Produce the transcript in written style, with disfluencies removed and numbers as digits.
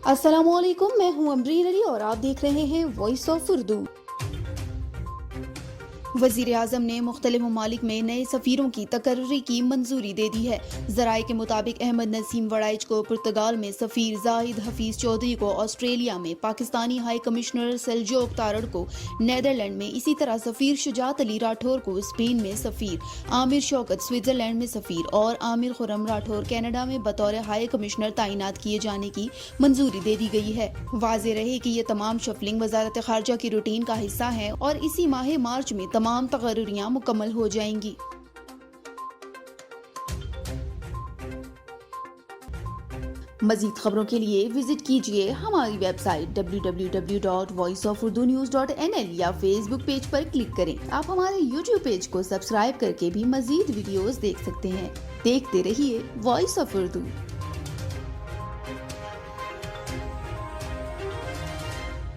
अस्सलामुअलैकुम, मैं हूं अमरीन अली और आप देख रहे हैं वॉइस ऑफ उर्दू। वज़ीर आज़म ने मुख्तलिफ ममालिक में नए सफ़ीरों की तकर्री की मंजूरी दे दी है। ज़राए के मुताबिक अहमद नसीम वड़ाइच को पुर्तगाल में सफ़ीर, जाहिद हफीज़ चौधरी को ऑस्ट्रेलिया में, पाकिस्तानी हाई कमिश्नर सेल्जोक तारड़ को नेदरलैंड में, इसी तरह सफ़ीर शुजात अली राठौर को स्पेन में सफ़ीर, आमिर शौकत स्विट्ज़रलैंड में सफ़ीर और आमिर खुर्रम राठौर कनाडा में बतौर हाई कमिश्नर तैनात किए जाने की मंजूरी दे दी गई है। वाज़ेह रहे कि ये तमाम शफलिंग वज़ारत ख़ारजा की रूटीन का हिस्सा है और इसी माह मार्च में तमाम तकर्रियां मुकम्मल हो जाएंगी। मज़ीद खबरों के लिए विजिट कीजिए हमारी वेबसाइट www.voiceofurdunews.nl या फेसबुक पेज पर क्लिक करें। आप हमारे यूट्यूब पेज को सब्सक्राइब करके भी मज़ीद वीडियोस देख सकते हैं। देखते रहिए वॉइस ऑफ उर्दू।